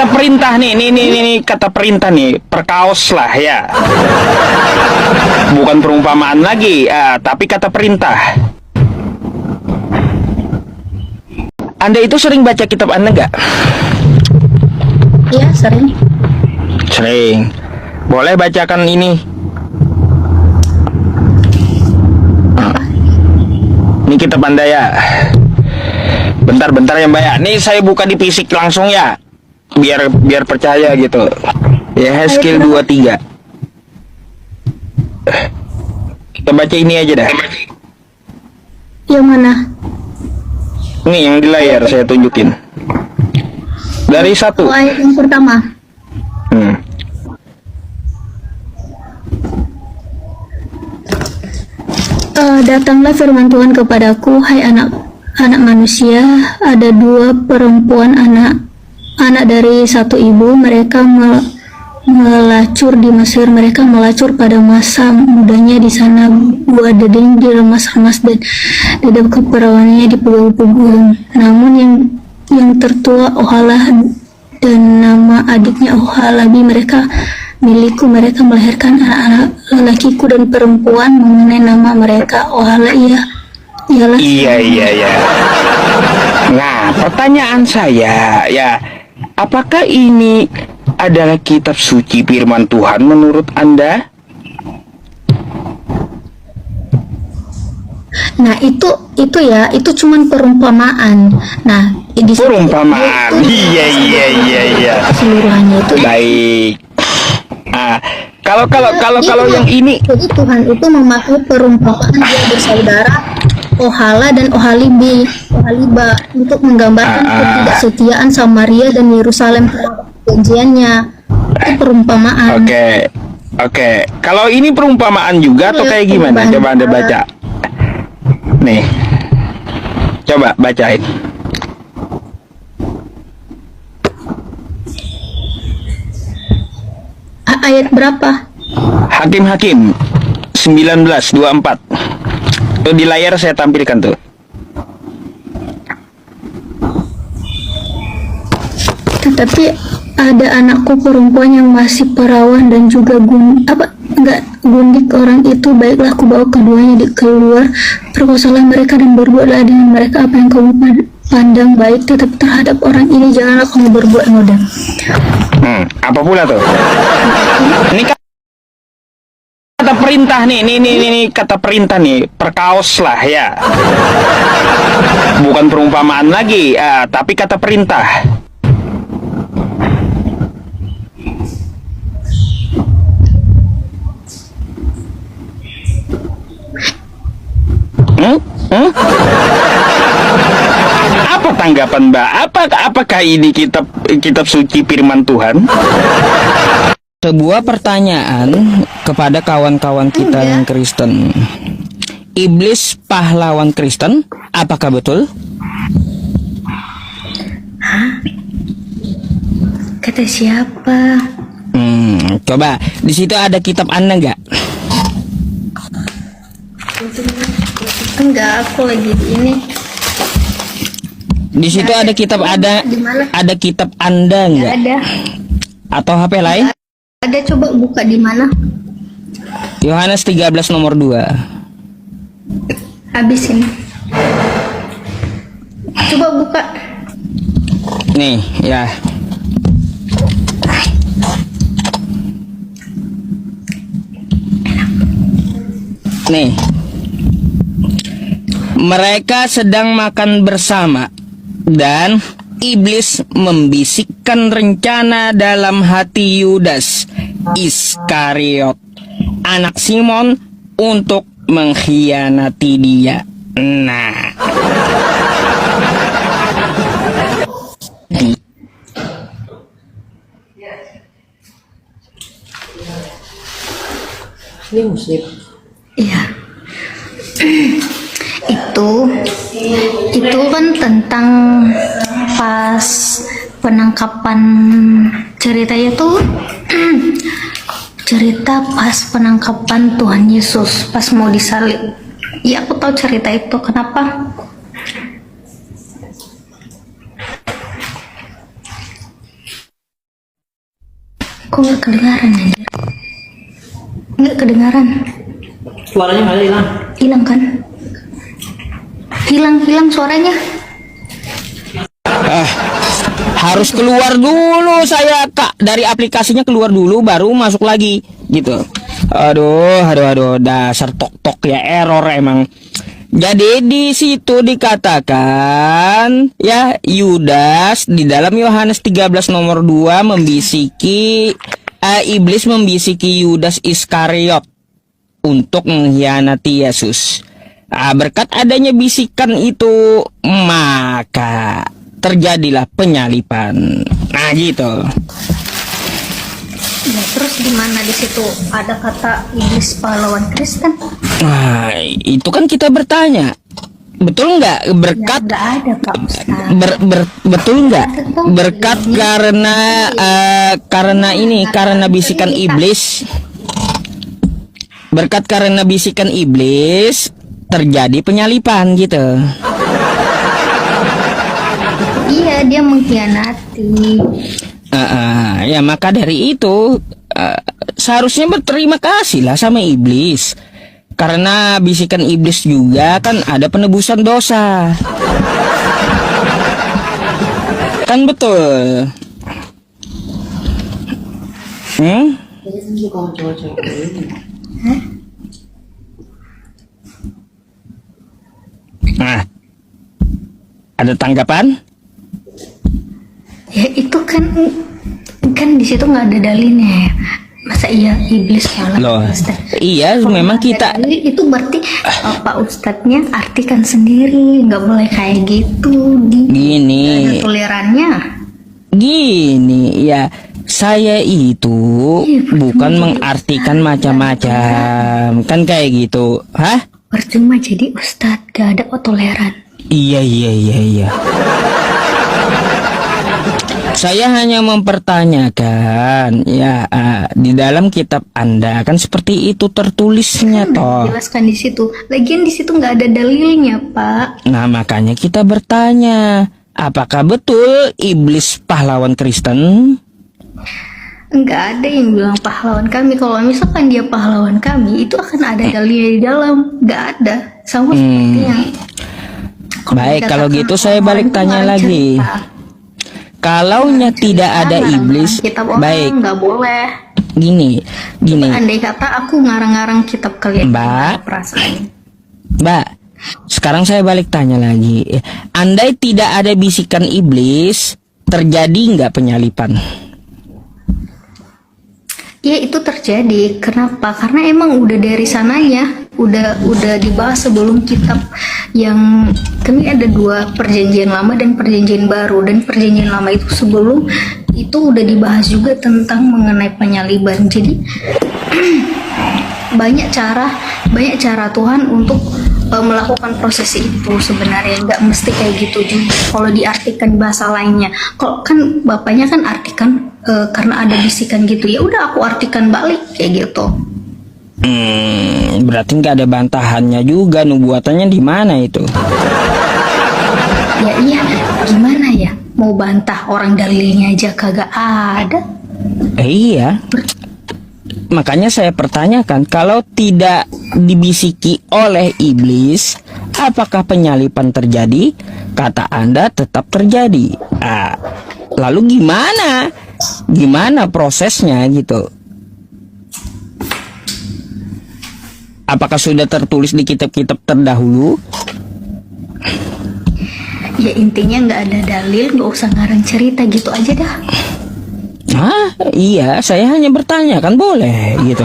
kata perintah nih, nih kata perintah nih, perkaos lah ya. Bukan perumpamaan lagi, tapi kata perintah. Anda itu sering baca kitab Anda nggak? Iya, sering. Sering. Boleh bacakan ini. Ini kitab Anda ya. Bentar ya Mbak ya. Nih saya buka di fisik langsung ya. Biar percaya gitu. Ya, Hezkiel 23. Kita baca ini aja dah. Yang mana? Nih yang di layar saya tunjukin. Dari 1. Ayat yang pertama. Datanglah firman Tuhan kepadaku, hai anak manusia, ada 2 perempuan anak dari satu ibu, mereka melacur di Mesir, mereka melacur pada masa mudanya di sana, buah daging diremas-remas dan dadap keperawanannya dipegul-pegul. Namun yang tertua Oholah dan nama adiknya Oholiba, mereka milikku, mereka melahirkan anak-anak lelakiku dan perempuan, mengenai nama mereka Oholiba ialah. Iya. Nah, pertanyaan saya ya, apakah ini adalah kitab suci firman Tuhan menurut Anda? Nah, itu ya, itu cuman perumpamaan. Nah, di Perumpamaan. Iya. Keseluruhannya itu. Baik. Kalau yang ini, jadi Tuhan itu memakai perumpamaan dia bersaudara Ohala dan Oholiba untuk menggambarkan ketidaksetiaan Samaria dan Yerusalem terhadap perjanjiannya. Itu perumpamaan. Oke. Kalau ini perumpamaan juga atau kayak gimana? Coba Anda baca. Nih. Coba bacain. Ayat berapa? Hakim 19:24. Tuh di layar saya tampilkan tuh. Tetapi ada anakku perempuan yang masih perawan dan juga gundik orang itu, baiklah aku bawa keduanya keluar, perkosalah mereka dan berbuatlah dengan mereka apa yang kamu pandang baik, tetap terhadap orang ini janganlah kamu berbuat noda. Apa pula tuh? Ini kata perintah nih, kata perintah nih, perkaos lah ya. Bukan perumpamaan lagi, tapi kata perintah. Apa tanggapan Mbak? Apakah ini kitab suci firman Tuhan? Sebuah pertanyaan kepada kawan-kawan kita yang Kristen. Iblis pahlawan Kristen, apakah betul? Kata siapa? Coba di situ ada kitab Anda nggak? Enggak, aku lagi di ini. Di situ ada kitab, ada kitab Anda nggak? Ada. Atau HP lain? Ada, coba buka di mana? Yohanes 13 nomor 2. Habis ini. Coba buka. Nih, ya. Nih. Mereka sedang makan bersama dan iblis membisikkan rencana dalam hati Yudas Iskariot, anak Simon, untuk mengkhianati dia. Nah, ini Muslim. Iya. Itu kan tentang pas penangkapan, ceritanya tuh cerita pas penangkapan Tuhan Yesus pas mau disalib. Ya, aku tahu cerita itu. Kenapa? Kok nggak kedengaran anjir? Nggak kedengaran. Suaranya nggak ada, hilang. Hilang kan? Hilang suaranya. Harus keluar dulu saya Kak, dari aplikasinya keluar dulu baru masuk lagi gitu. Aduh, dasar tok ya, error emang. Jadi di situ dikatakan ya, Yudas di dalam Yohanes 13 nomor 2 membisiki iblis membisiki Yudas Iskariot untuk mengkhianati Yesus. Berkat adanya bisikan itu maka terjadilah penyalipan. Nah gitu. Ya, terus di mana di situ ada kata iblis pahlawan Kristen? Nah, itu kan kita bertanya. Betul nggak berkat? Ya, nggak ada Pak Ustaz. Betul nggak berkat karena bisikan iblis? Berkat karena bisikan iblis terjadi penyalipan gitu. Iya, dia mengkhianati. Ya maka dari itu seharusnya berterima kasih lah sama iblis, karena bisikan iblis juga kan ada penebusan dosa. Kan betul? Nah, ada tanggapan? Ya itu kan di situ nggak ada dalilnya ya. Masa iya iblis kalah Loh, Ustaz? iya Kalau memang nggak ada kita dalil, itu berarti Pak Ustadznya artikan sendiri, nggak boleh kayak gitu. Gini. Ada tolerannya. Gini ya, saya itu bukan mengartikan macam-macam, kan kayak gitu. Hah? Percuma jadi Ustadz, gak ada toleran. Iya. Saya hanya mempertanyakan ya, di dalam kitab Anda kan seperti itu tertulisnya toh. Jelaskan di situ. Lagian di situ nggak ada dalilnya, Pak. Nah, makanya kita bertanya, apakah betul iblis pahlawan Kristen? Nggak ada yang bilang pahlawan kami. Kalau misalkan dia pahlawan kami, itu akan ada dalil di dalam. Nggak ada. Sama seperti yang Baik, kalau dikatakan gitu saya balik orang tanya itu lagi. cerita. Kalaunya tidak ada iblis, Kitab orang baik. nggak boleh. Gini. Andai kata aku ngarang-ngarang kitab kalian, Mbak. perasaan. Mbak, sekarang saya balik tanya lagi. Andai tidak ada bisikan iblis, terjadi nggak penyalipan? Ya itu terjadi. Kenapa? Karena emang udah dari sananya, udah dibahas sebelum kitab yang kami ada 2 perjanjian lama dan perjanjian baru, dan perjanjian lama itu sebelum itu udah dibahas juga tentang mengenai penyaliban. Jadi banyak cara Tuhan untuk melakukan proses itu. Sebenarnya nggak mesti kayak gitu juga kalau diartikan bahasa lainnya. Kalau kan bapaknya kan artikan karena ada bisikan gitu, ya udah aku artikan balik kayak gitu. Berarti nggak ada bantahannya juga, nubuatannya di mana itu? Ya iya, gimana ya mau bantah orang dalilnya aja kagak ada. Iya. Makanya saya pertanyakan, kalau tidak dibisiki oleh iblis, apakah penyalipan terjadi? Kata Anda tetap terjadi. Lalu gimana? Gimana prosesnya gitu? Apakah sudah tertulis di kitab-kitab terdahulu? Ya intinya nggak ada dalil, nggak usah ngarang cerita gitu aja dah. Iya, saya hanya bertanya, kan boleh gitu.